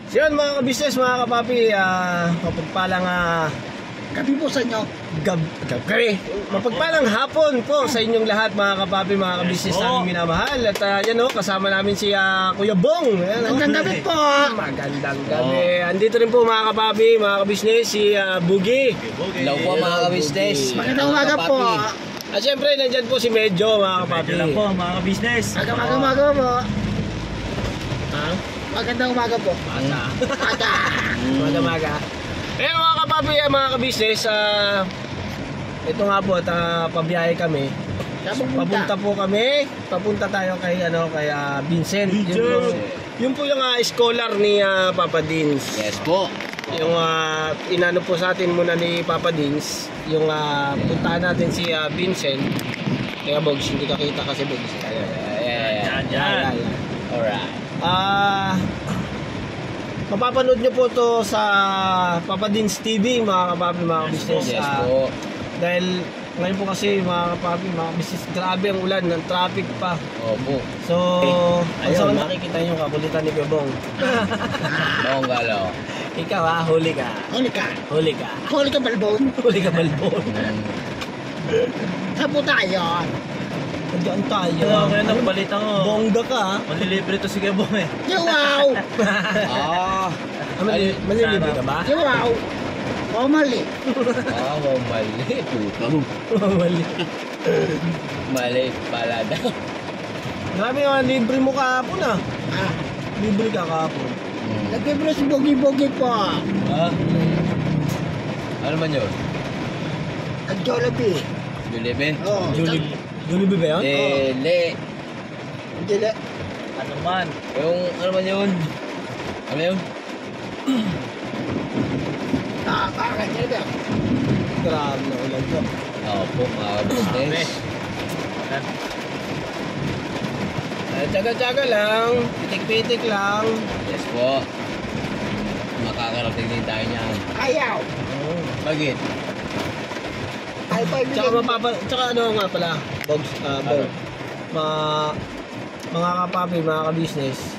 So yun mga ka-business, mga kapapi, mapagpalang Gabi po sa inyo. mapagpalang hapon po sa inyong lahat mga kapapi, mga ka-business namin minamahal. At yan kasama namin si Kuya Bong. Magandang gabi po. Magandang gabi. Andito rin po mga kapapi, mga ka-business, si Boogie. Hello po mga ka-business. Magandang umaga po. At syempre nandyan po si Medyo, mga kapapi. Medyo lang po mga ka-business. Magandang umaga po. Magandang umaga po. Maga. Pero mga kapapi, mga ka-business, ito nga po at pabiyahe kami. Papunta tayo kay Vincent. Yun po yung scholar ni Papa Dins. Yes po. Yung inano po sa atin muna ni Papa Dins, yung puntahan natin si Vincent. Kaya Bogs, hindi ka kita kasi Bogs. Yan. Alright. Mapapanood nyo po to sa Papa Dins TV, mga kapapi, mga business. Yes po. Dahil ngayon po kasi mga kapapi, mga business, grabe ang ulan, ng traffic pa. Opo. So, ayun, makikita nyo yung kakulitan ni Bebong. Galaw. Ikaw huli ka. Huli ka balbon. Huli ka balbon. Saan po tayo? Nandiyan tayo. Kaya nagbalita ko. Bongga ka Manlilibre to si Gebong eh. Wow! Malilibre ka ba? Wow! Oh, mali. Mali. Putang. Mali. Mali pala daw. Grabe nga, libre mo kahapon Libre ka kahapon. Nag-ibro si Bogi-Bogi po. Ano man yun? Ang Jollibee. Jollibee? Oo. Jollibee ba yun? Dele. Dili. Ano man? Yung ano man yun? Ano yun? Bakit nila? Grabe na ulan ko. Opo mga ka-business. Tsaga-tsaga lang, pitik-pitik lang. Yes po. Makakarating din tayo niyan. Ayaw. Bakit? Ay, Tsaka ano nga pala, Bogs, mga kapapi, mga ka-business.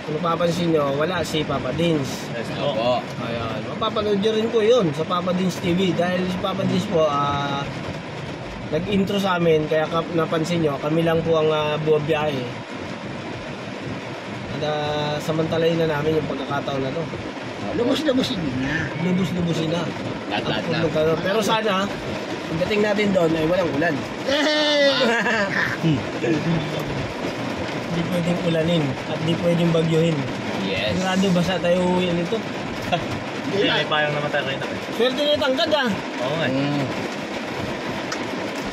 Kung napapansin nyo, wala si Papa Dins. Yes Opo. Ayan, mapapanood nyo rin po yun sa Papa Dins TV. Dahil si Papa Dins po, nag-intro sa amin, kaya napansin nyo, kami lang po ang buwabiyahe. At samantalayin na namin yung pagkakataon na to. Lubos-lubosin na. Lubos-lubosin na. Lahat na. Pero sana, pagdating natin doon ay walang ulan. Hindi pwedeng ulanin at hindi pwedeng bagyuhin. Yes. Sigurado basta tayo uwi nito. Hindi, may payang naman tayo rin. Swerte na yung tangkad Oo nga.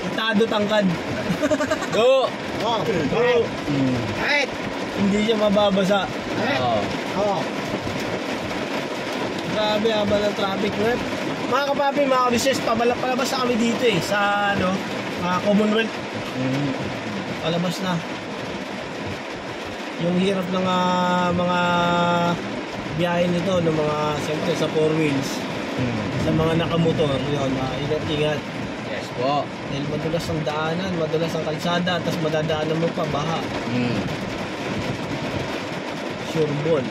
Itado tangkad. Go! Oh, right. Hindi siya mababasa. Oo. Grabe haba ng traffic rep. Mga kapapi, mga ka-business, palabas na kami dito sa Commonwealth. Palabas na. Yung hirap ng mga biyahe nito ng mga siyempre sa 4 wheels. Sa mga nakamotor, yun, ingat-ingat. Yes po. Dahil madulas ang daanan, madulas ang kalsada, tapos madadaanan mo pa, baha. Sure ball.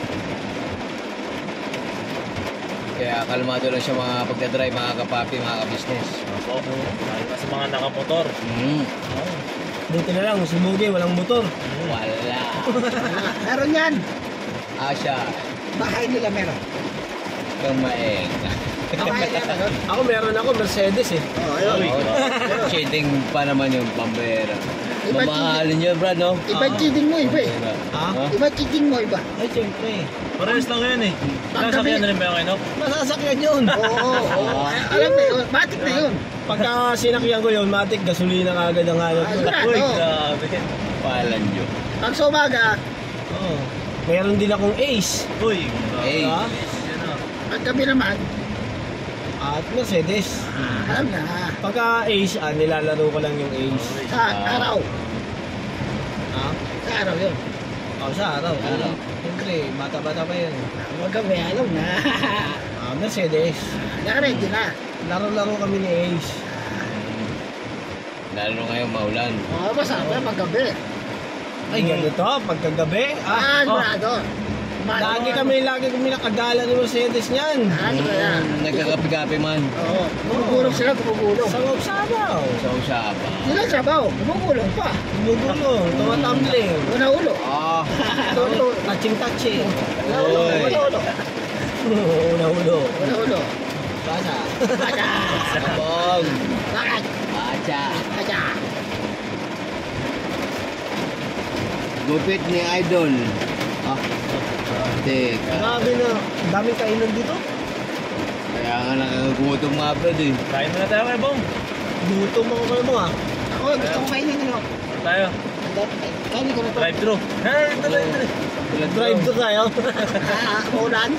Kaya kalmado lang siya mga pagdadrive, mga kapapi, mga ka-business. Opo. Lalo na sa mga nakamotor. Buti na lang, si Boogie walang motor. Wala. Meron yan. Asya. Bahay nila meron. Kamaeng. Bahay nila meron. Ako meron ako, Mercedes eh. Shading pa naman yung pambera. Iba Mamahalin yun, Brad, no? Iba cheating mo, iba eh. Ha? Iba cheating mo, iba. Ay, siyempre. Parehas lang yun eh. Nasakyan na rin ba yung kayo? Masasakyan yun. Oo. Alam mo yun, matik na yun. Pagka sinakyan ko yun, matik, gasolina kagad ang hanap ko. Sigurado. Uy, grabe. Palan yun. Pag sa umaga, Oo. Meron din akong Ace. Uy, Hey. Ha? pag gabi naman, At Mercedes. alam na. Pagka Ace, nilalaro ko lang yung Ace. Sa araw. Ha? Sa araw yun. Sa araw. Araw. Siyempre, bata-bata pa yun. Pag gabi, alam na. Mercedes. Nakaready na. Laro-laro kami ni Ace. Lalo ngayon maulan. Oo, masama pag gabi. Ay, ganito, pagkagabi. Sigurado. Lagi kami nakagala ni Mercedes niyan. Ano ba yan? Nagkakapi-kapi man. Oo. Gumugulong sila, gumugulong. Sabaw-sabaw. Sa usapa. Sila sabaw, gumugulong pa. Gumugulo, tumatumbling. Una-ulo. Ah, Ulo. Touching-touching. Una-ulo. Oy. Una-ulo. Una-ulo. Una-ulo. Basa. Baca. sabong. Bakit? Baca. Baca. Gupit ni Idol. Ah, teka. Grabe na. Daming kainan dito. Kaya nga nakakagutom mga brad eh. Kain na tayo kay Bong. Luto mo kayo mo ha. Ako, gusto ko kainin ano. Tayo. Kainin ko na to. Drive-thru. Dali. Drive to tayo. Ulan.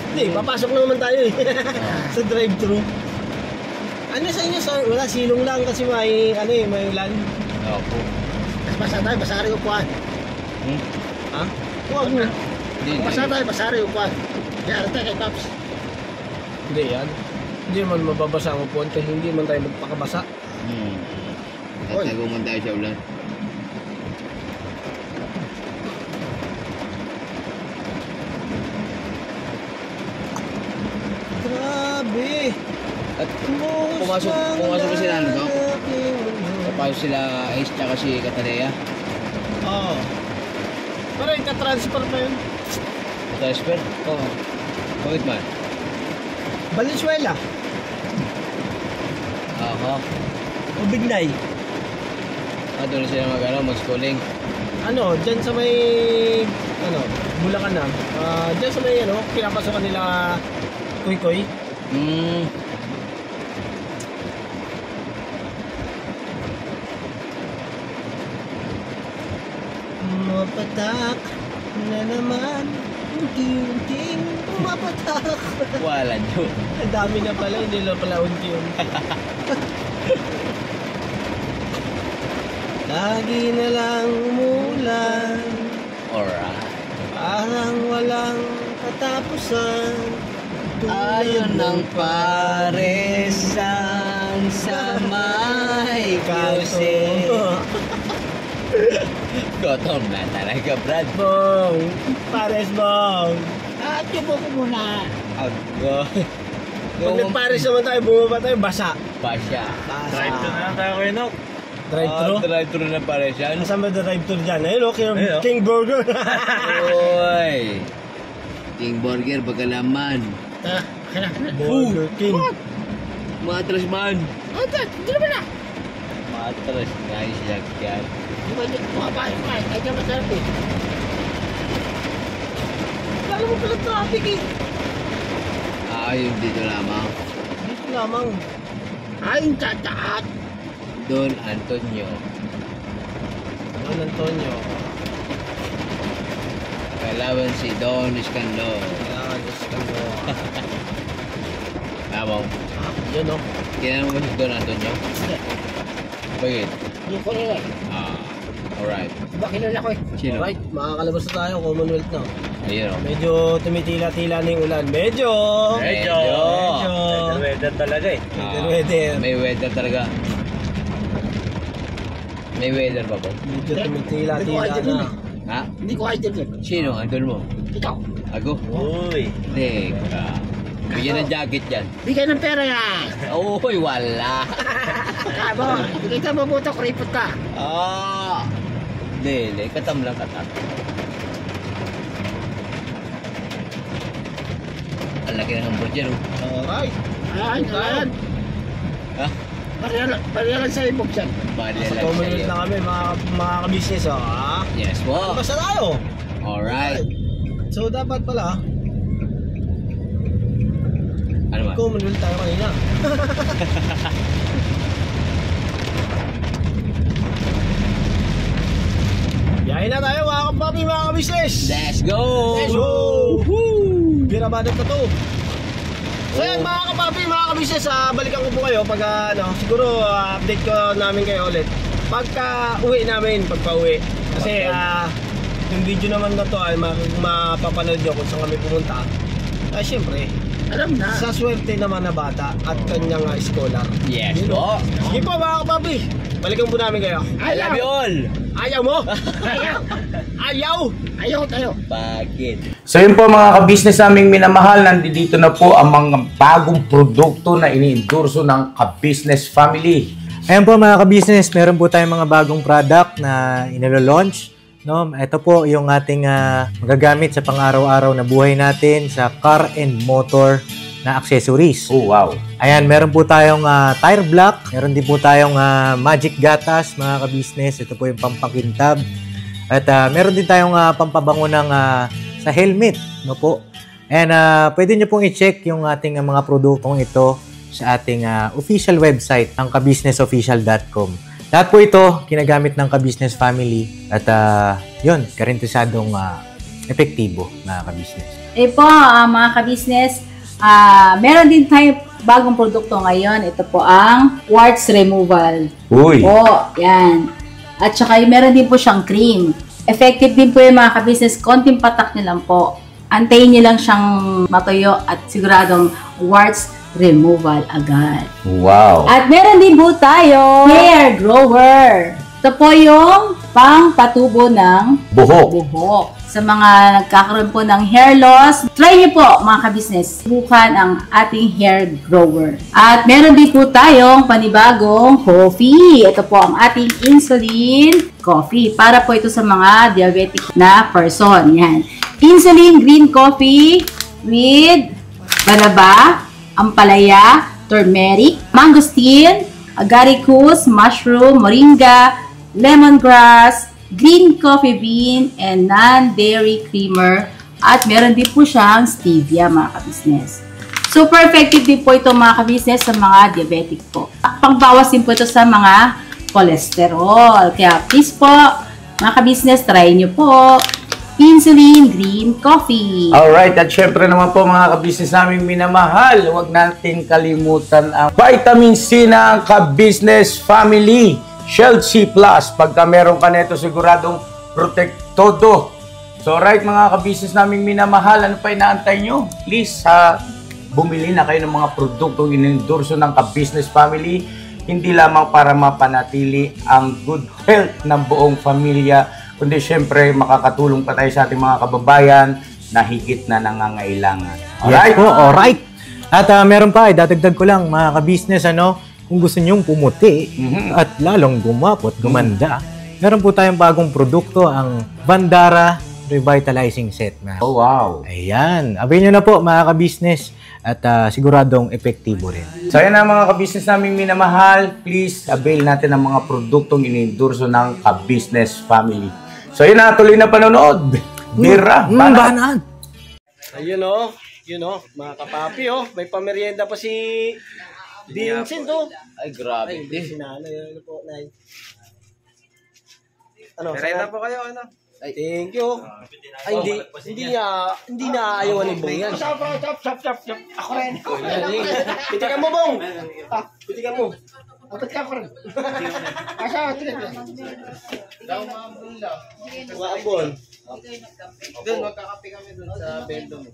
Hindi, papasok na naman tayo eh. Sa drive-thru. Ano sa inyo sir? Wala, silong lang kasi may, ano eh, may ulan. Opo. Basa tayo, basari upuan. Ha? Huwag mo. Hindi, Basa tayo, basari upuan. Kaya tayo kay Paps. Hindi yan. Hindi man mababasa ang upuan kasi hindi man tayo magpakabasa. Tatago man tayo sa ulan. Grabe. At pumasok pa sila ano to? Papasok sila Ace tsaka si Katanea. Oo. Pero yung ka-transfer pa yun. Transfer? Oo. Bakit man? Valenzuela. Aha. O Bignay. Doon sila mag-schooling. Ano, dyan sa may, ano, Bulacan na. Dyan sa may, ano, pinapasokan nila Kuy-Kuy. Mapatak na naman. Unti-unting mapatak. Wala nyo. Ang dami na pala, hindi lang pala unti-unti. Lagi na lang umulan. Alright. Parang walang katapusan. Ayon ng paresan sa may kiyose. Gutom na talaga, Brad. Bong! Pares bong! At yung ko muna. Ago. Pag nagpares naman tayo, bumaba tayo, basa. Pasya. Basa. Drive-thru na lang tayo kay Nok. Drive-thru? Drive-thru na paresan. Saan ba drive-thru dyan? Ayun, okay, Ayun. King Burger. Oy. King Burger, pagkalaman. Kaya Burger King. Matras man. hindi naman na. Matras. Nice lang yan. Di ba, bumabahay ko eh. Ay, diyan masarap eh. Lalo mo pala traffic eh. Ayun dito lamang. Dito lamang. Ay, tataat. Don Antonio. Don Antonio. Kalaban si Don Escando. Kailangan Diyos ka mo. Tama. Yun o. Kailan mo ba si Don Antonio? Hindi. Bakit? Yung ko nila eh. Alright. Diba kilala ko eh. Sino? Alright, makakalabas na tayo, Commonwealth na. Ayun o. Medyo tumitila-tila na yung ulan. Medyo! Medyo. Weather talaga eh. Weather. May weather talaga. May weather ba po? Medyo tumitila-tila na. Ha? Hindi ko idol yun. Sino? Idol mo? Ikaw. Ako? Uy. Teka. Bigyan ng jacket yan. Bigay ng pera yan. Uy, wala. Kabo, bigay ka mabuto, kuripot ka. Dele, katam lang katam. Ang laki ng hamburger. Alright. Ayan, ayan. Ha? Pariya lang sa ibog yan. Bali Sa lang Commonwealth sa'yo. na kami, mga ka-business o. Yes, po. Basta tayo. Alright. So dapat pala, Ano ba? Commonwealth tayo kanina. Biyahe na tayo mga kapapi, mga ka-business. Let's go! Let's go! Birabadat na to. So yan mga kapapi, mga ka-business, balikan ko po kayo pag siguro update ko namin kayo ulit pagka uwi namin, pagpa-uwi. Kasi yung video naman na to ay mapapanood nyo kung saan kami pumunta. Siyempre, Alam na. sa swerte naman na bata at kanyang scholar. Yes, Yun, po. Sige po mga kapapi. Balikan po namin kayo. I love you all. Ayaw mo? Ayaw! Ayaw! Ayaw tayo! Bakit? So yun po mga ka-business naming minamahal, nandito na po ang mga bagong produkto na iniendorso ng ka-business family. Ayan po mga ka-business, meron po tayong mga bagong product na inilo-launch. No? Ito po yung ating magagamit sa pang-araw-araw na buhay natin sa car and motor na accessories. Oh wow! Ayan, meron po tayong tire block, meron din po tayong magic gatas mga ka-business. Ito po yung pampakintab. At meron din tayong pampabango ng sa helmet, no po. And pwede nyo pong i-check yung ating mga produktong ito sa ating official website, ang kabusinessofficial.com. Lahat po ito ginagamit ng ka-business family at yun, karintisadong epektibo mga ka-business. Po, mga ka-business, meron din tayo bagong produkto ngayon. Ito po ang warts removal. Uy! Po, yan. At saka meron din po siyang cream. Effective din po yung mga ka-business. Konting patak nyo lang po. Antayin nyo lang siyang matuyo at siguradong warts removal agad. Wow! At meron din po tayo hair grower. Ito po yung pang-patubo ng buhok. Sa mga nagkakaroon po ng hair loss, try nyo po mga ka-business. Subukan ang ating hair grower. At meron din po tayong panibagong coffee. Ito po ang ating insulin coffee. Para po ito sa mga diabetic na person. Yan. Insulin green coffee with banaba, ampalaya, turmeric, mangosteen, agaricus, mushroom, moringa, lemongrass, green coffee bean, and non-dairy creamer. At meron din po siyang stevia mga ka-business. Super effective din po ito mga ka-business sa mga diabetic po. Pangbawas din po ito sa mga cholesterol. Kaya please po mga ka-business, try nyo po insulin green coffee. Alright, at syempre naman po mga ka-business naming minamahal, huwag natin kalimutan ang vitamin C ng ka-business family. Shield C+, pagka meron ka nito siguradong protektodo. So right mga ka-business naming minamahal, ano pa inaantay nyo? Please, bumili na kayo ng mga produktong inendorso ng ka-business family, hindi lamang para mapanatili ang good health ng buong pamilya, kundi syempre makakatulong pa tayo sa ating mga kababayan na higit na nangangailangan. Yes Alright? po, alright. At meron pa, dadagdag ko lang mga ka-business, kung gusto nyong pumuti at lalong gumapot, gumanda, meron po tayong bagong produkto, ang Bandara Revitalizing Set. Oh wow! Ayan, avail nyo na po mga ka-business at siguradong epektibo rin. So yan ang mga ka-business naming minamahal, please avail natin ang mga produktong inendorso ng ka-business family. So yun na, tuloy na panonood. Bira, Banaan! Ayun o, mga kapapi may pamerienda pa si Vincent Ay, grabe. Sinano yun po, Nay. Ano, Meron na po kayo, ano? Thank you. Ay, hindi na ayaw ni Bong yan. Chop! Ako rin! Pitikan mo, Bong! Pitikan mo. Apat ka ako rin. Asa, tingin ka. Waabon. Doon, magkakape kami doon sa bendo mo.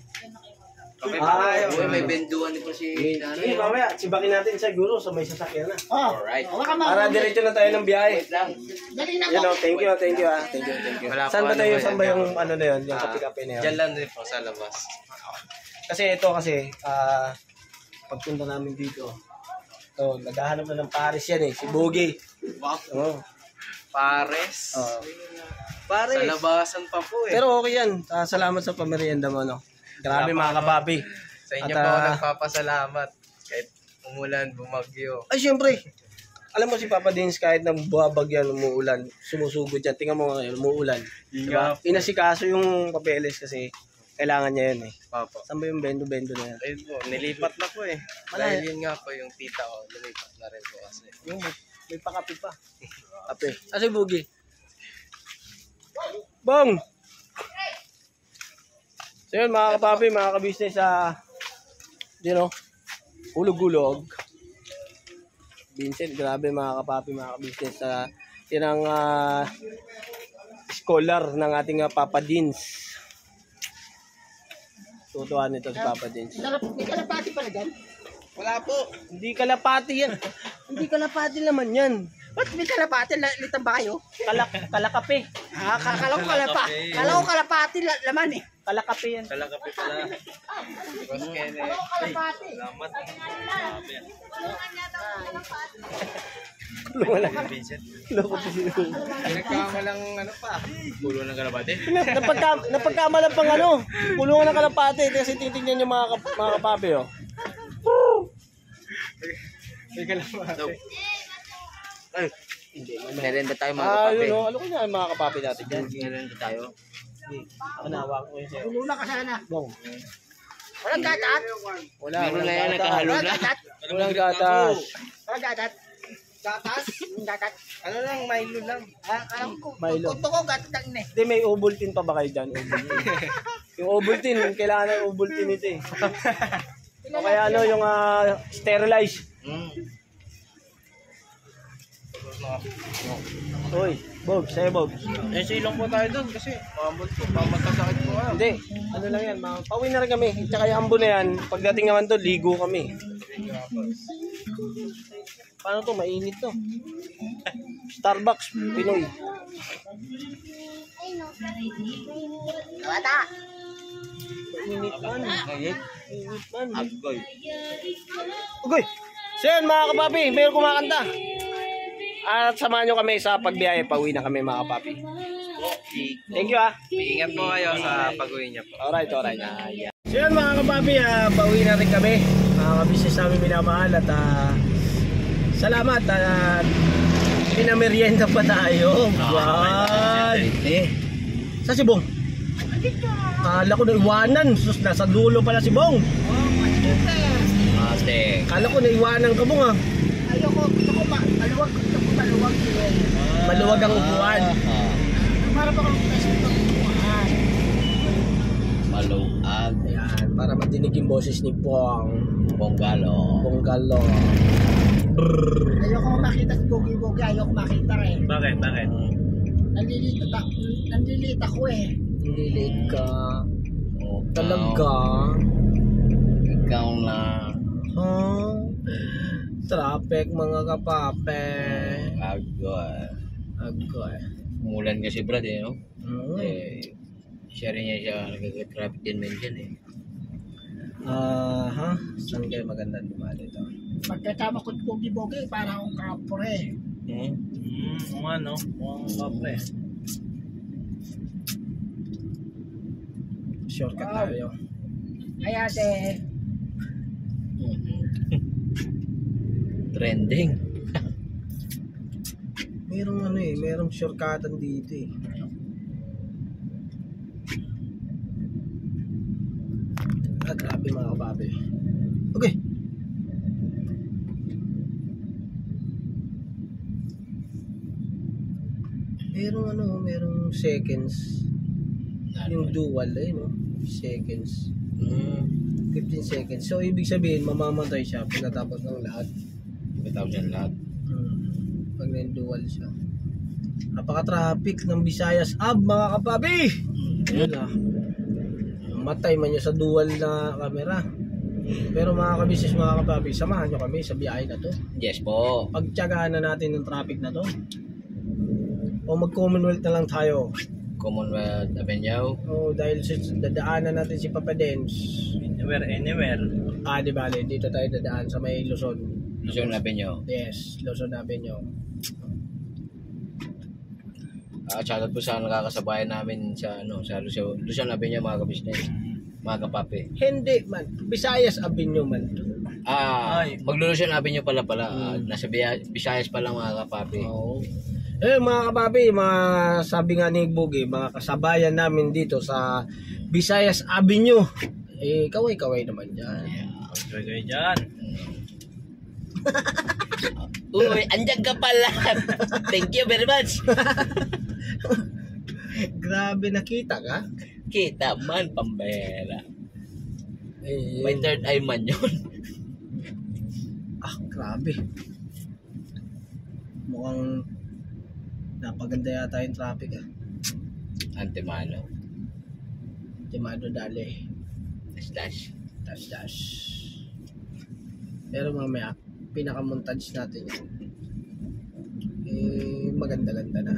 Kape pa tayo. Uy, may benduan ito si Sige, mamaya, sibakin natin siguro sa may sasakyan na. Alright. Para diretso na tayo ng biyahe. Dali na Yan o, thank you. Thank you. Saan ba tayo? Saan ba yung ano na yun? Yung kape-kape na yun? Diyan lang din po sa labas. Kasi ito pagpunta namin dito, naghahanap na ng Paris yan si Bogie. Wow. Pares. Paris. Sa labasan pa po Pero okay yan. Salamat sa pamerienda mo, Grabe mga kapapi. Sa inyo po ako nagpapasalamat. Kahit umulan, bumagyo. Ay, syempre. Alam mo si Papa Dins, kahit na buwabagyan, umuulan, sumusugod yan. Tingnan mo ngayon, umuulan. Diba? Inasikaso yung papeles kasi kailangan niya yun Papa. Saan ba yung bendo-bendo na yan? Ayun po, nilipat na po Dahil yun nga po yung tita ko, lumipat na rin po kasi. Yung may pakape pa. Kape. Kasi Bogie. Bong! So yun mga kapapi, mga ka-business hulog-hulog. Vincent, grabe mga kapapi, mga ka-business. Yan ang scholar ng ating Papa Dins. Tutuan nito si Papa Dins. May kalapati pala dyan? Wala po. Hindi kalapati yan. Hindi kalapati naman yan. Ba't may kalapati? Litang ba kayo? Kalakape. Kala ko kalapati. Kala ko kalapati laman eh. Kalakape yan. Kalakape pala. Because Ken eh. Kalapati. Salamat. Nagkamalang ano pa. Pulo ng kalabate. Napagkamalan pang ano, kulungan ng kalapate kasi titingnan yung mga kapapi, oh. May kalabate. Ay, Merenda tayo mga ah, kapapi. yun, oh. Ano kaya yung mga kapapi natin dyan? Merenda tayo. Ako nahawakan ko yun sa'yo. Uluna ka sana. Bong. Walang gatat. Wala. Meron na yan, nakahalo Walang na. gatat. Walang gatas. Walang gatat. Gatas? Yung gatat. Ano lang, Milo lang. Alam ko. Milo. Punto ko gatat lang ina eh. Hindi, may Ovaltine pa ba kayo dyan? Ovaltine. Yung Ovaltine, kailangan ng Ovaltine ito eh. O kaya ano, yung sterilize. Uy, Bog, sa'yo Bog. Eh, silong po tayo doon kasi mamasasakit po ah. Hindi, ano lang yan, pauwi na rin kami. Tsaka yung ambo na yan, pagdating naman doon, ligo kami. Paano to? Mainit to. Starbucks, Pinoy. Bata. Mainit man. Ngayit? Mainit man. Agoy. Ugoy! So yan mga kapapi, mayroon kumakanta. At samahan nyo kami sa pagbiyahe, pauwi na kami mga kapapi. Thank you ah. Ingat po kayo sa pag-uwi niya po. Alright. Yeah. So yan mga kapapi, pauwi na rin kami. Mga kabisnes namin minamahal at salamat at pinamerienda pa tayo. Wow. Sa si Bong? Kala ko na iwanan. Sus, nasa dulo pala si Bong. Ate. Kala ko na iwanan ka Bong ah. Ayoko. Gusto ko maluwag. Gusto ko maluwag. Maluwag ang upuan. Para pa kung gusto ko upuan. Maluag. Ayan, para matinig yung boses ni Bong. Bonggalo. Bonggalo. Ayoko makita si Bogi-Bogi. Ayoko makita rin. Bakit? Nanlilit ako eh. Hindi late ka. Talaga. Ikaw na. Huh? Traffic mga kapape. Agoy. Umulan kasi Brad eh, no? Mm. Eh, siya rin siya nagkaka-traffic din man dyan eh. Saan kayo magandang dumali ito? Pagkatama ko si Bogi-Bogi, para akong kapore. Ano? Kapre. Shortcut tayo. Ay ate. Trending. Merong shortcutan dito eh. Grabe mga kapape. Okay. Merong seconds. Yung dual no? Seconds. 15 seconds. So ibig sabihin mamamatay siya pagkatapos ng lahat. Pagkatapos yan lahat. Pag dual siya. Napaka-traffic ng Visayas Ab mga kapapi. Yun ah. Matay man nyo sa dual na camera. Pero mga kabisnes mga kapapi, samahan nyo kami sa biyahe na to. Yes po. Pagtyagaan na natin ng traffic na to. O mag-Commonwealth na lang tayo. Commonwealth Avenue. O dahil dadaanan natin si Papa Dens. Anywhere. Di bale, dito tayo dadaan sa may Luzon. Luzon Avenue. Yes, Luzon Avenue. Shoutout po sa nakakasabayan namin sa Luzon Avenue mga kabisnes. Mga kapapi. Hindi man, Visayas Avenue man to. Maglo-Luzon Avenue pala. Nasa Visayas pa lang mga kapapi. Oo. Mga kapapi, sabi nga ni Bugi, mga kasabayan namin dito sa Visayas Avenue. Kaway-kaway naman dyan. Kaway dyan. Uy, andyan ka pala. Thank you very much. Grabe, nakita ka? Kita man, pambera. May third eye man yun. Grabe. Mukhang napaganda yata yung traffic Antemano. Timado dali. Dash. Pero mamaya, pinaka-montage natin yan. maganda-ganda na.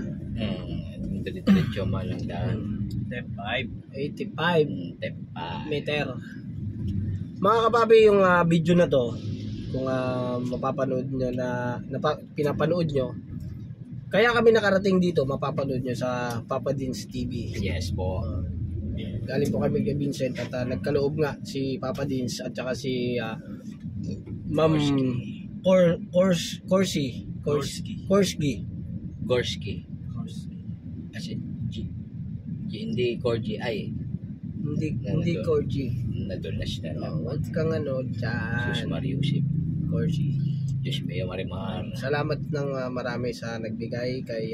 Diretso man lang daan. Step 5. 85 Tepa. meter. Mga kapapi, yung video na to, kung mapapanood nyo pinapanood nyo, kaya kami nakarating dito, mapapanood nyo sa Papa Dins TV. Yes po. Galing po kami kay Vincent at nagkaloob nga si Papa Dins at saka si Ma'am Corsi. Gorski. Kasi hindi Corgi ay Hindi Corgi. nadulas na lang. Huwag kang Sus dyan. Mariusip. Corsi. Diyos may marimar. Salamat ng marami sa nagbigay kay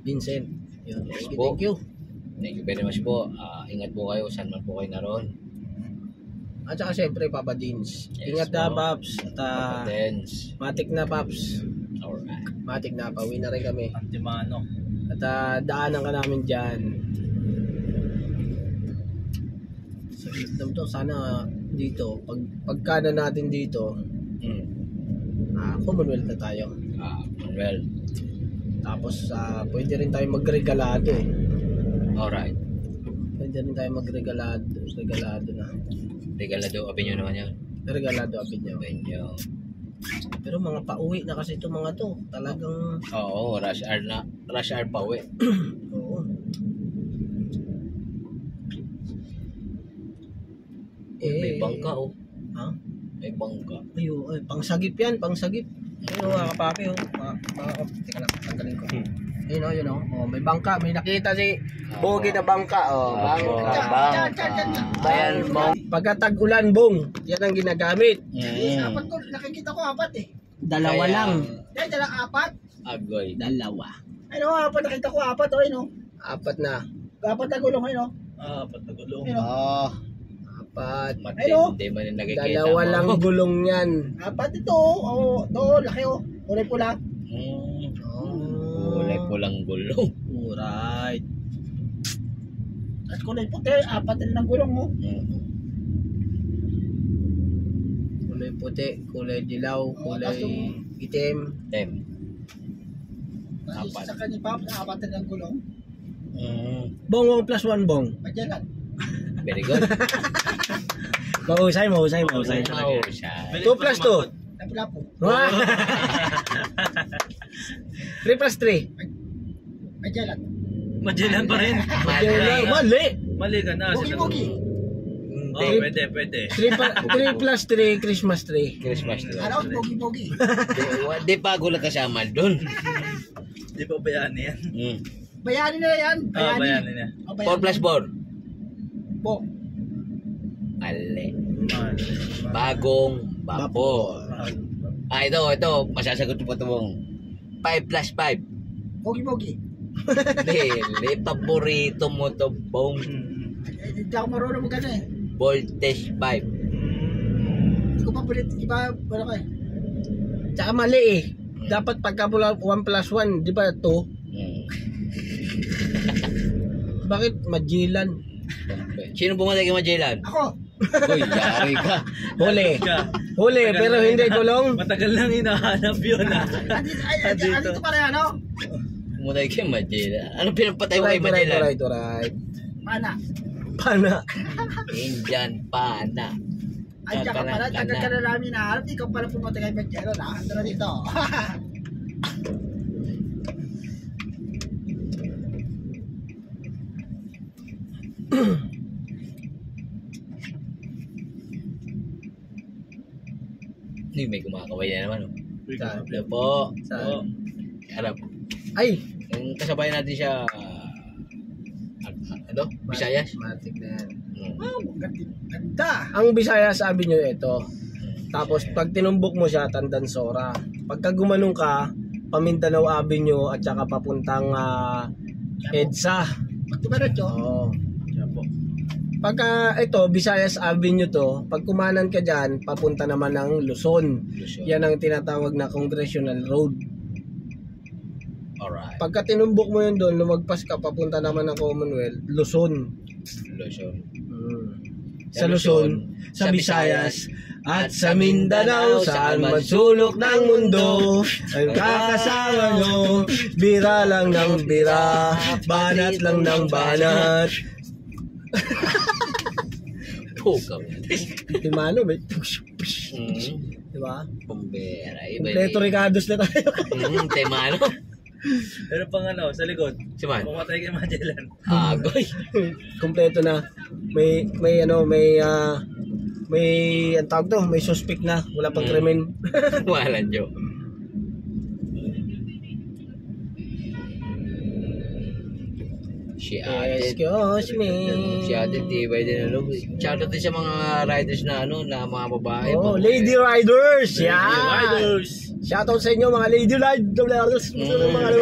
Vincent. Yun. Yes Thank you, po. thank you. Thank you very much po. Ingat po kayo saan man po kayo naroon. At saka syempre Papa Dins. Yes, Ingat na po. Paps. At Patents. matik na Paps. Alright. Matik na. Pauwi na rin kami. Antimano. At daanan ka namin dyan. Sa Vietnam to, sana dito, pagkana natin dito, Commonwealth na tayo. Well, Tapos pwede rin tayo magregalado eh. alright. Pwede rin tayo magregalado na. Regalado, abin nyo naman yan. Regalado abin niya. Abin nyo. Pero mga pauwi na kasi itong mga to. Talagang, Oo, rush hour na. Rush hour pa uwi. oo. May bangka oh. Ha? May bangka. Ay, pangsagip yan, pangsagip. Ayun mga kapapi oh. Teka lang, tanggalin ko. Yun oh. Oh, may bangka, may nakita si Bogi na bangka. Oh, bangka. Bayan mo. Pagka tag-ulan, bong. Yan ang ginagamit. Apat ko, nakikita ko apat eh. Dalawa Kaya, lang. Yan, dalang apat. Agoy. Dalawa. Ano, apat, nakita ko apat, oh, yun, oh. Apat na. Apat na gulong, yun, oh. Apat na gulong. Yun, oh. Apat. Matindi man yung nakikita Dalawa mo. lang gulong yan. Apat ito, oh. Ito, laki, oh. Kulay pula. Kulay pulang gulong. Alright. At kulay puti, apat din ng gulong, oh. Kulay puti, kulay dilaw, kulay itim. Tem. Apat. Sa kanya, Pops, apat din ng gulong. Bong, 1 plus 1 bong. Madyalan. Very good. Mahusay. Oh, siya. 2 plus 2. Lapu-lapu. 3 plus 3. Madyalan. Magellan pa rin. Mali. Mali ka na. Bugi-bugi. Oh, pwede. 3 plus 3, Christmas tree. Christmas tree. Ano, bugi-bugi. Di pa gulat kasama doon. Di pa bayani yan. Bayanin na yan. Bayani na. Oh, 4 plus 4. Bo. Mali. Bagong vapor. Ito. Masasagot mo ito mong 5 plus 5. Bugi-bugi. Dili, paborito mo to bong. Hindi ako marunong magano eh. Voltage 5. Hindi ko pa palit. Iba, wala ka eh. Tsaka mali eh. Dapat pagka 1 plus 1, di ba 2? Bakit Magellan? Sino pumatay kay Magellan? Ako. Uy, yari ka. Huli, pero hindi gulong. Matagal lang hinahanap yun ah. Andito pa rin ano? Pumatay kay Magellan. Ano pinapatay mo kay Magellan? Right. Pana. Indian pana. Ay, diyan ka pala. Tagal ka na namin naharap. Ikaw pala pumatay kay Pachero na. Ando na dito. May kumakaway na naman. Oh. Saan? Ano po? Saan? Harap. Ay! Yung kasabay natin siya, ano? Visayas? Matik na yan. Wow, ganda. Ang Bisaya sabi nyo ito. Tapos pag tinumbok mo siya, Tandansora. Pagka gumanong ka, Pamindanao Avenue at saka papuntang EDSA. Pag tumaretso, Oo. Pagka ito, Visayas Avenue to, pag kumanan ka dyan, papunta naman ng Luzon. Luzon. Yan ang tinatawag na Congressional Road. Alright. Pagka tinumbok mo yun doon, lumagpas ka, papunta naman ng Commonwealth, Luzon. Luzon. Sa Luzon, sa Visayas, At sa Mindanao, saan man sulok ng mundo, ang kakasama nyo, bira lang ng bira, banat lang ng banat. Pukaw. Timano, may diba? Pumbera. Iba Kompleto Ricardos na tayo. Temano. Pero pang ano, sa likod, Si Man. pumatay kay Magellan. Agoy. Kompleto na. May ang tawag to, may suspect na, wala pang krimen. Walang joke. Si Ate. Excuse me. Si Ate Tibay din ano. Shoutout din sa mga riders na ano, na mga babae. Oh, Lady Riders. Lady Yan. Riders. Shoutout sa inyo mga Lady Riders. Mga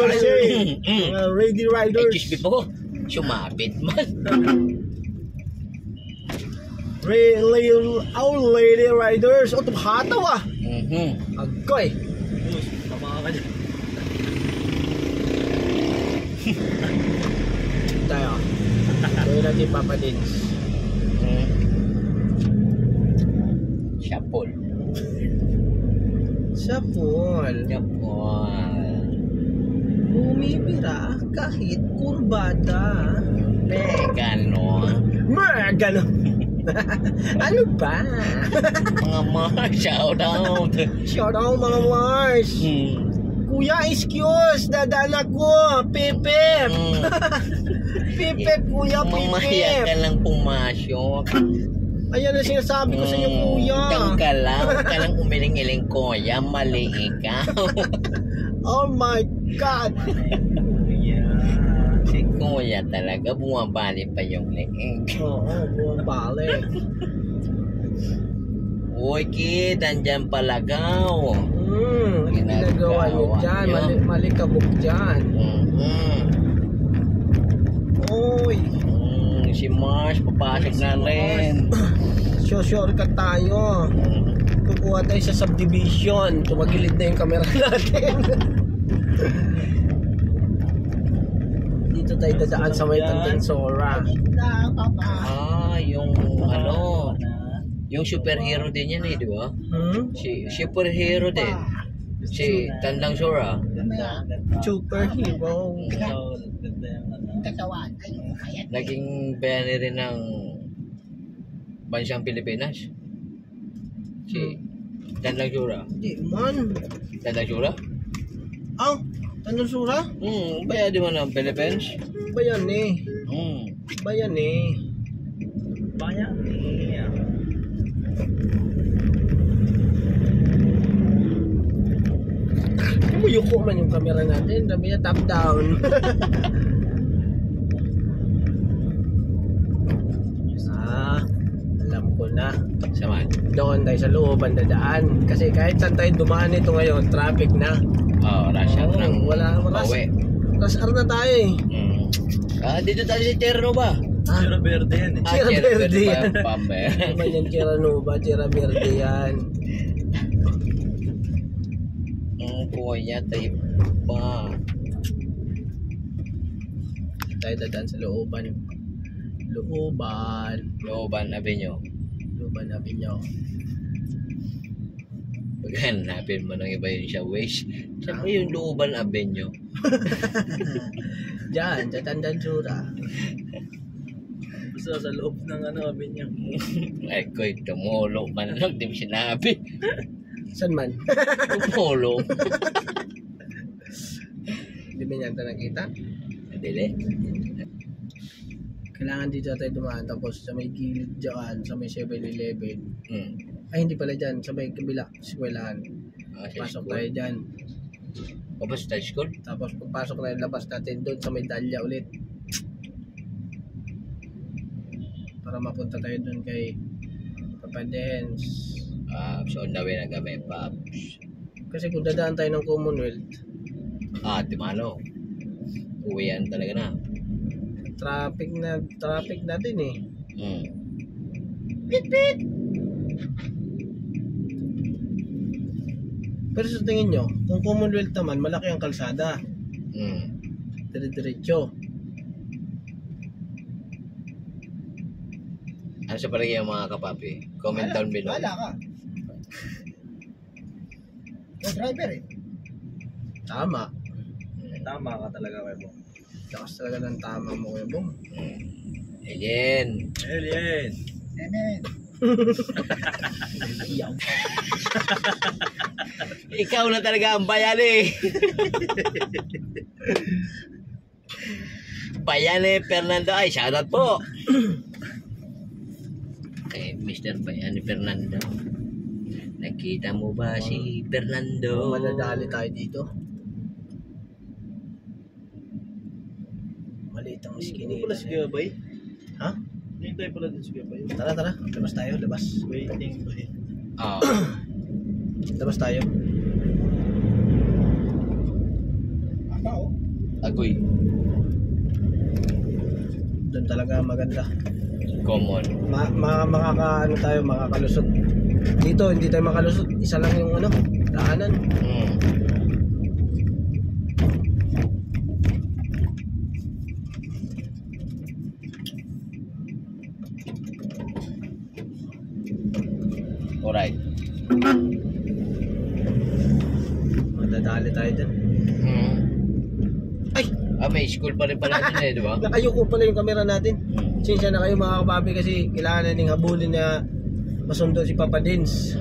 Lady Riders. Excuse me po. Sumabit man. Lady Riders. Oh, tumahataw ah. Agoy. Tama ka dyan. Tayo. Gawin natin Papa Dins. Shapol. Sa pool. Shapol. Bumibira kahit kurbada. Ganon. Gano. Ano ba? Mga Mars, shoutout. Shout out mga Mars. Kuya, excuse, dadaan ako. Pipip. Pipip, kuya, Mamaya ka pipip. lang pumasok. Ayan ang sinasabi ko sa inyo, kuya. Diyan ka lang. Huwag ka lang umiling-iling, kuya. Mali ikaw. Oh my God. Si kuya talaga, bumabali pa yung leeg. Oo, bumabalik. Uy, kid, andyan palagaw. Ginagawa nyo dyan. Mali kabuk dyan. Uy. Si Mars, papasok na rin. Sure ka tayo. Kukuha tayo sa subdivision. Tumagilid na yung camera natin. Dito tayo dadaan sa may Tantensora. Yung ano, yung superhero din yan di ba? Si superhero din. Si Tandang Sora. Superhero. Naging bayani rin ng bansang Pilipinas. Si Tandang Sora. Di man. Tandang Sora? Tantensora? Bayani mo ng Philippines? Bayan eh. Bayan eh. Banyak. Iya. Umuyuko man yung camera natin. Sabi niya top down. Alam ko na. Saman. Doon tayo sa looban dadaan. Kasi kahit saan tayo dumaan ito ngayon, traffic na. Rush hour ng wala. pauwi. Rush hour na tayo eh. Dito tayo si Terno ba? Sierra Verde yan eh. Sierra Verde yan. Pamber. Naman yan, Sierra Verde yan. Kuya, tayo pa. Tayo dadaan sa looban. Looban Avenue. Looban Avenue. Pag hanapin mo ng iba yun sa Waze. Saan ba yung Looban Avenue? Diyan, sa Tantensora. Basta sa loob ng ano, Avenue. Ay, ko'y tumulo man lang. Di mo sinabi. Saan man? Tumulo. Hindi ba niyan nakita? Dili. Kailangan dito tayo dumaan tapos sa may gilid dyan, sa may 7-Eleven. Ay, hindi pala dyan, sa may kabila, eskwelahan. Pasok tayo dyan. Tapos tayo school? Tapos pagpasok na yung labas natin doon sa may Dahlia ulit. Para mapunta tayo doon kay Papa Dance. So on the way na kami, Paps. Kasi kung dadaan tayo ng Commonwealth, Timano. Uwian talaga na. traffic natin eh. Pero sa tingin nyo, kung Commonwealth naman, malaki ang kalsada. Dire-diretso. Ano sa palagi yung mga kapapi? Comment down below. Wala ka. Yung driver eh. Tama. Tama ka talaga kayo mo. Lakas talaga ng tama mo Kuya Bong. Alien. Alien! Amen. Ikaw na talaga ang bayani. Bayani Fernando. Ay, shoutout po. Kay Mr. Bayani Fernando. Nakita mo ba si Fernando? Madadali tayo dito. Maliit ang skinny. Hindi pala si Gabay. Ha? Hindi tayo pala din si Gabay. Tara, tara. Labas tayo, labas. Waiting ba eh. Oo. Labas tayo. Aba oh. Agoy. Doon talaga maganda. Common. Ano tayo, makakalusot. Dito, hindi tayo makalusot. Isa lang yung daanan. Mm. Alright. Madadali tayo dun. Mm. Ay! May school pa rin pala dun di ba? Nakayuko pala yung camera natin. Sinsya na kayo mga kababi kasi kailangan na ning habulin na masundo si Papa Dins.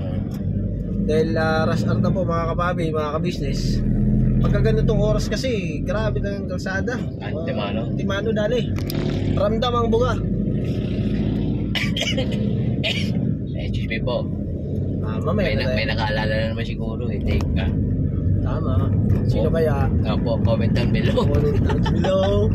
Dahil rush hour na po mga kababi, mga kabisnes. Pagka ganitong oras kasi, grabe na ang kalsada. Timano? Timano dali. Ramdam ang buga. Excuse me po. Mamaya na May tayo. nakaalala na naman siguro eh. Take ka. Tama. Sino kaya? Opo, comment down below. Comment down below.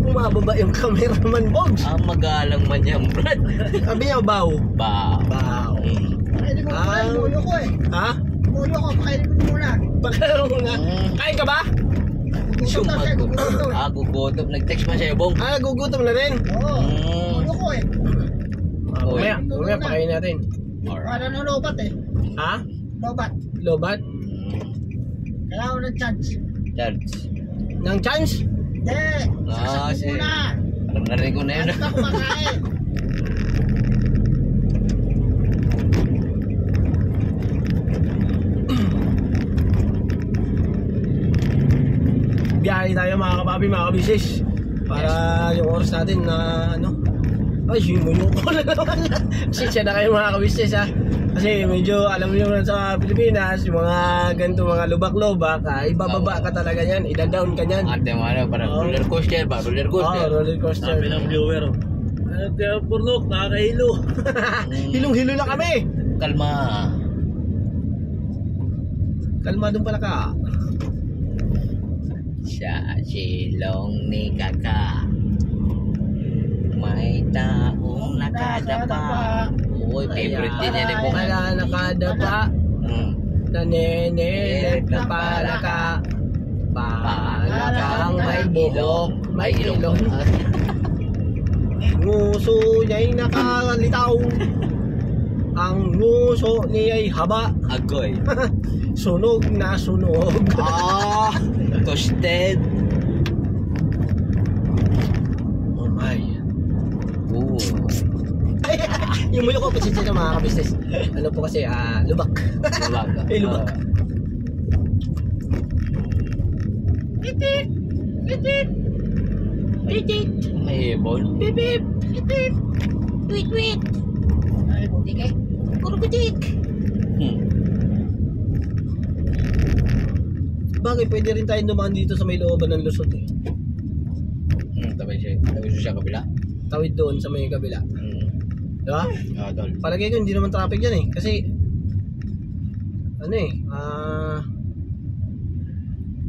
Bumababa yung cameraman Bogs. Ang magalang man yan, Brad. Sabi niya, baw. Ba. Baw. Pakainin mo muna yung ulo ko eh. Ha? Ulo ko, pakainin mo muna. Pagkano muna. Kain ka ba? Gutom na siya, gutom. Gugutom. Nag-text man sa'yo, Bong. Gugutom na rin. Oo. Ulo ko eh. Mamaya pakain natin. Para na lobat eh. Ha? Lobat. Lobat? Kailangan ko ng chance. Charles. Nang chance? Hindi. Sasagot si... muna. Parang narinig ko na yun. Ano ka kumakain? Biyahe tayo mga kapapi, mga kabisis. Para yung oras natin na ay, simuyo ko na naman. Siya na kayo mga kabisis ha. Kasi medyo alam niyo naman sa Pilipinas, yung mga ganito mga lubak-lubak, ibababa ka talaga yan, ida-down ka yan. Ate mo parang roller coaster ba? Roller coaster. Roller coaster. Sabi ng viewer. Ano tayo purnok? Nakakahilo. Hilong-hilo na kami. Kalma. Kalma doon pala ka. Sa silong ni Kaka may taong nakadapa. Uy, favorite din yan eh po. Wala nakadapa. Nanenelet na pala ka. Palakang may buhok. May ilong. Nguso niya'y nakalitaw. Ang nguso niya'y haba. Agoy. Sunog na sunog. Toasted. Oh my. Ooh. Yung muyo ko, pasensya na mga kabisnes. Ano po kasi, lubak. Lubak. Lubak. Pitit! Pitit! Pitit! May ibon. Bip bip! Pitit! Wait wait! Ay, buti kay. Puro pitit! Bagay, pwede rin tayong dumaan dito sa may looban ng Luzon eh. Tawid siya kabila. Tawid doon sa may kabila. Diba? Tol. Palagay ko hindi naman traffic yan eh. Kasi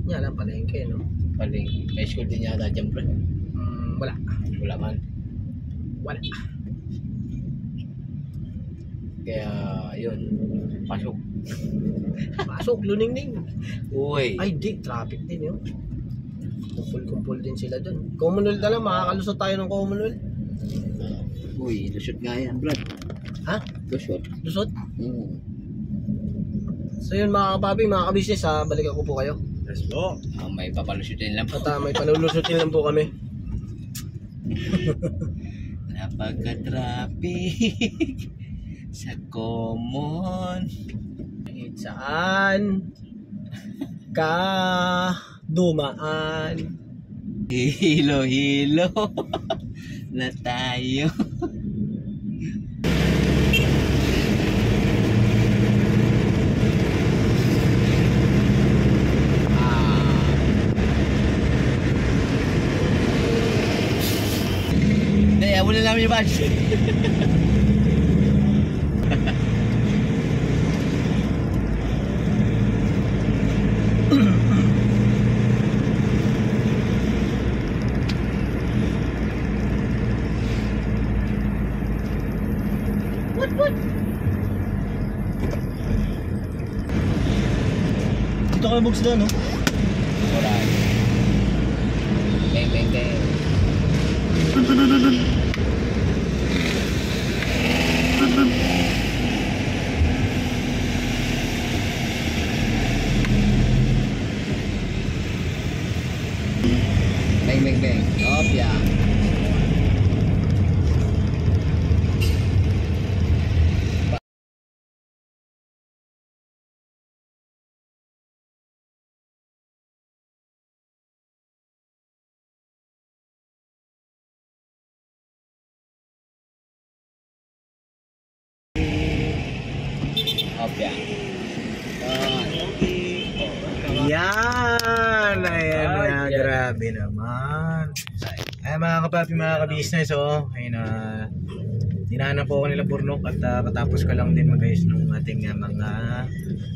yan lang palengke, no? Paling, may school din yata dyan, bro. Wala. Wala man. Wala. Kaya, yun. Pasok. Pasok, luningning. Uy. Ay, di, traffic din yun. Kumpul-kumpul din sila dun. Commonwealth na lang, makakalusot tayo ng Commonwealth. Uy, lusot nga yan, bro. Ha? Lusot. Lusot? So yun mga kapapi, mga kabisnes ha, balikan ko po kayo. Let's go. May papalusutin lang po. At may panulusutin lang po kami. Napaka-traffic sa common. Saan ka dumaan? Hilo-hilo na tayo. Hindi, amo na namin yung badge. Dito kayo box doon, no? Bang, bang, bang. Bang, bang, bang. Oh, yeah. Opya. Yan! Ayan na, grabe naman. Ay mga kapapi, mga ka-business, oh. Ayun na. Dinaanan po ako nila Burnok at katapos ko lang din mag-ayos ng ating mga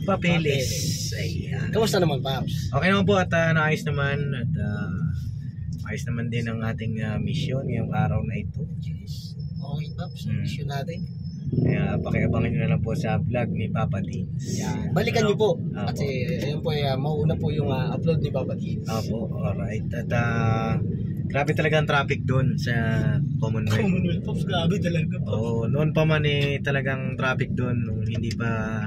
papeles. Ayan. Kamusta naman, Paps? Okay naman po at naayos naman at ayos naman din ang ating mission ngayong araw na ito. Okay, Paps. Mission natin. Kaya pakiabangan nyo na lang po sa vlog ni Papa Tins. Yan. Balikan niyo po. Kasi ayun po, mauuna po yung upload ni Papa Tins. Opo, alright. At grabe talaga ang traffic doon sa Commonwealth. Commonwealth, Paps. Grabe talaga, Paps. Oo, noon pa man talagang traffic doon nung hindi pa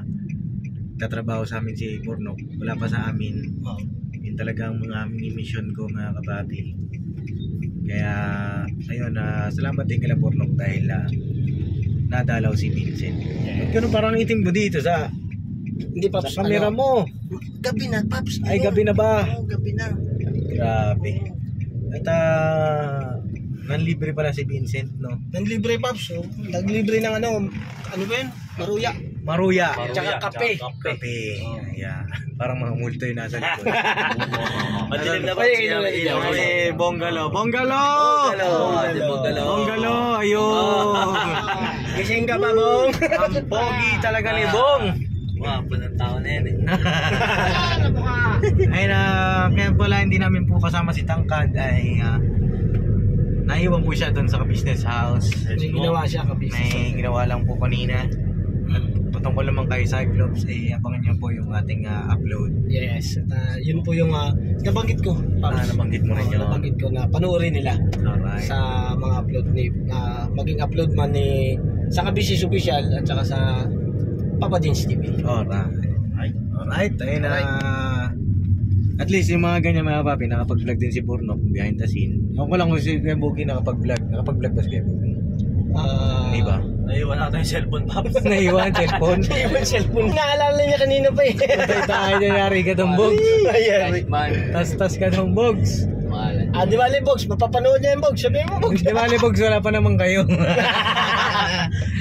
tatrabaho sa amin si Burnok. Wala pa sa amin. Yun talagang mga mini-mission ko mga kapapi. Kaya ayun, salamat din kila Burnok dahil nadalaw si Vincent. Ba't ganun parang itim mo dito sa Hindi, Paps. sa camera mo? Gabi na, Paps. Ay, gabi na ba? Oo, gabi na. Grabe. At nanlibre pala si Vincent, no? Naglibre, Paps. Oh. Naglibre ng ano ba yun? Maruya. Maruya. Tsaka kape. Kape. Yeah. Parang mga multo yung nasa likod. Madilim na ba? Kami Bonggalo. Bonggalo! Bonggalo! Ayun! Gising ka pa, Bong? Ang pogi talaga ni Bong. Wow, punang tao na yan eh. Ay kaya pala hindi namin po kasama si Tangkad ay naiwan po siya doon sa business house. May ginawa siya, kabis. May ginawa lang po kanina. At patungkol naman kay Cyclops, abangan niyo po yung ating upload. Yes. At yun po yung nabanggit ko. Nabanggit mo rin yun. Nabanggit ko na panoorin nila. Alright. Sa mga upload ni maging upload man ni sa Kabisis Official at saka sa Papa Dins TV. Alright. Ayun na. At least yung mga ganyan mga papi, nakapag-vlog din si Burnok behind the scene. Ako lang kung si Kuya Boogie nakapag-vlog. Nakapag-vlog ba si Kuya Boogie? Hindi ba? Naiwan na tayong cellphone, Paps. Naiwan cellphone. Yung cellphone. Naalala niya kanina pa eh. Patay tayo na yari ka tong bogs. Ayan. Tas ka tong bogs. Di ba, Bogs? Mapapanood niya yung Bogs. Sabihin mo, Bogs. Di ba bogs, wala pa naman kayo.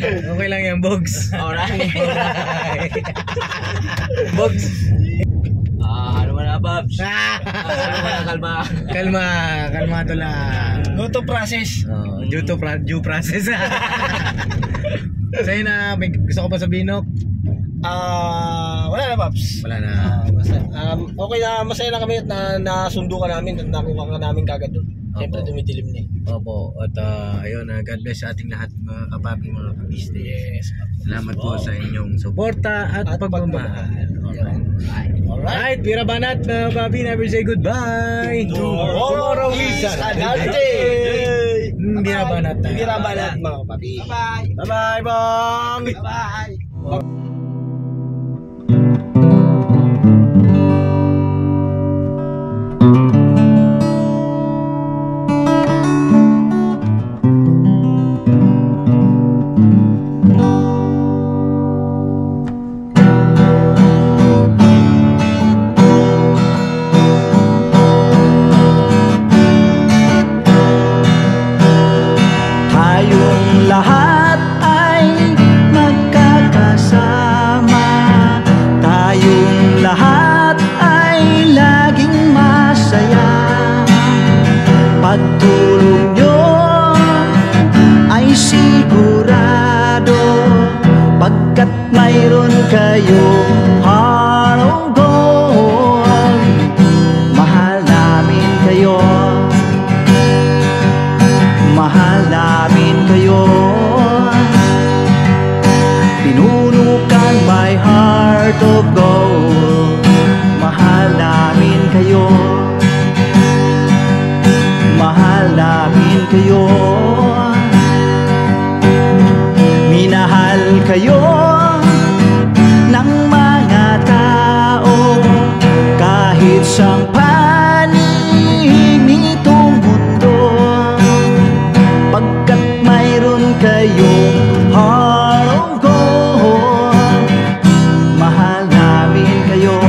Okay lang yan, bogs. Alright. Bogs. Ano ba na, Paps? Kalma. Kalmado lang. Go to process. Due process. Sa'yo na, may gusto ko pa sabihin, no? Wala na, Paps. Wala na. Okay na, masaya na kami at nasundo ka namin at nakuha ka namin kagad doon. Siyempre dumidilim na eh. Opo. At ayun, God bless sa ating lahat mga kapapi, mga kabisnes. Salamat po sa inyong suporta at pagmamahal. Alright, Pira Banat mga kapapi, never say goodbye. Tomorrow is another day. Pira Banat. Pira Banat mga kapapi. Bye-bye. Bye-bye, Bong. Bye-bye. tulong nyo ay sigurado, pagkat mayroon kayong heart of gold. Mahal namin kayo, mahal namin kayo. Pinuno kang my heart of gold. Mahal namin kayo, mahal namin kayo. Minahal kayo ng mga tao kahit sang panig nitong mundo, pagkat mayroon kayong heart of gold. Mahal namin kayo,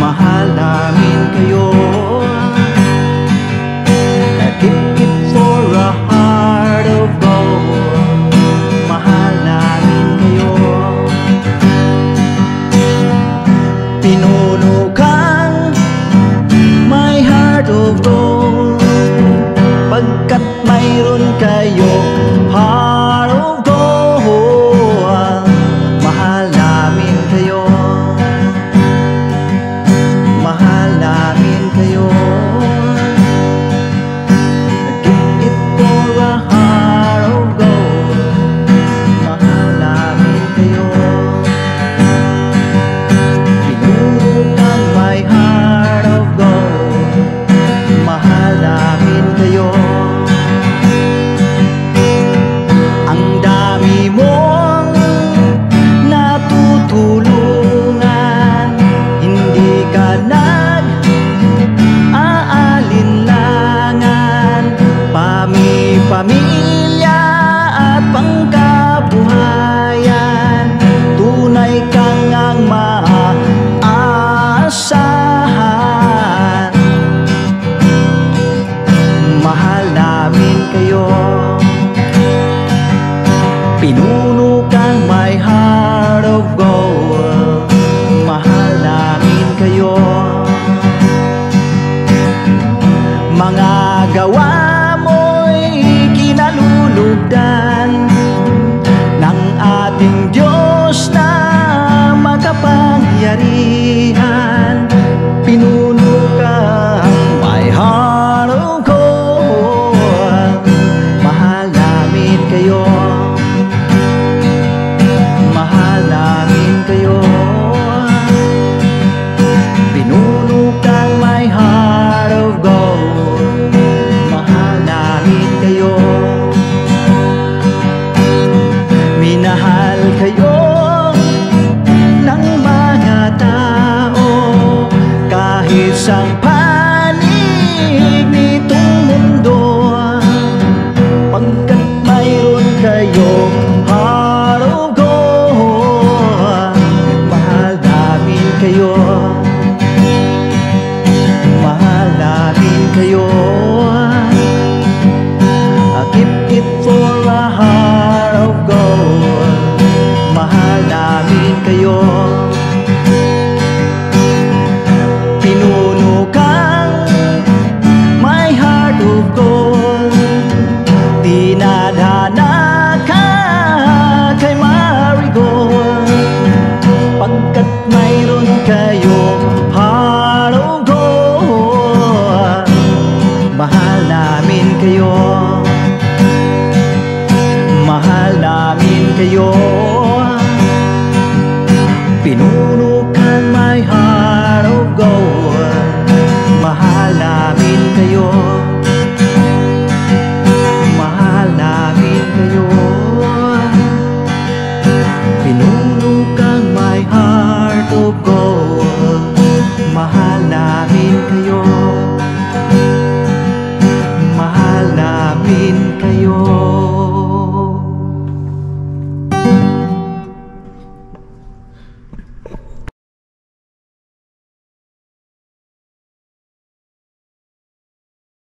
mahal namin kayo. Keep it for a heart of gold. Mahal namin kayo. Pinuno kang my heart of gold, pagkat mayroon kayong heart of gold. Mahal namin kayo, mahal namin kayo. Give it for a heart of gold. Mahal namin kayo. Pinuno kang my heart of gold. Mahal namin kayo. Ang dami mong natutulungan, hindi ka nag-aalinlangan. Pamilya at pangkabuhayan, tunay kang ang maaasahan. Mahal namin kayo, pinuno kang my heart of gold. Mahal namin kayo. Mga gawa mo'y kinalulugdan ng ating Diyos na makapangyarihan. Pinuno kang my heart of gold. Mahal namin kayo, mahal namin kayo. Pinuno kang my heart of gold. Mahal namin kayo. Minahal kayo ng mga tao kahit sang panig nitong mundo, pagkat mayroon kayong heart of gold. Mahal namin kayo, mahal namin kayo. Keep it for a heart of gold. Mahal namin kayo. Pinuno kang my heart of gold. Dinadhana ka kay Marigold, pagkat mayroon kayong heart of gold. Mahal namin kayo.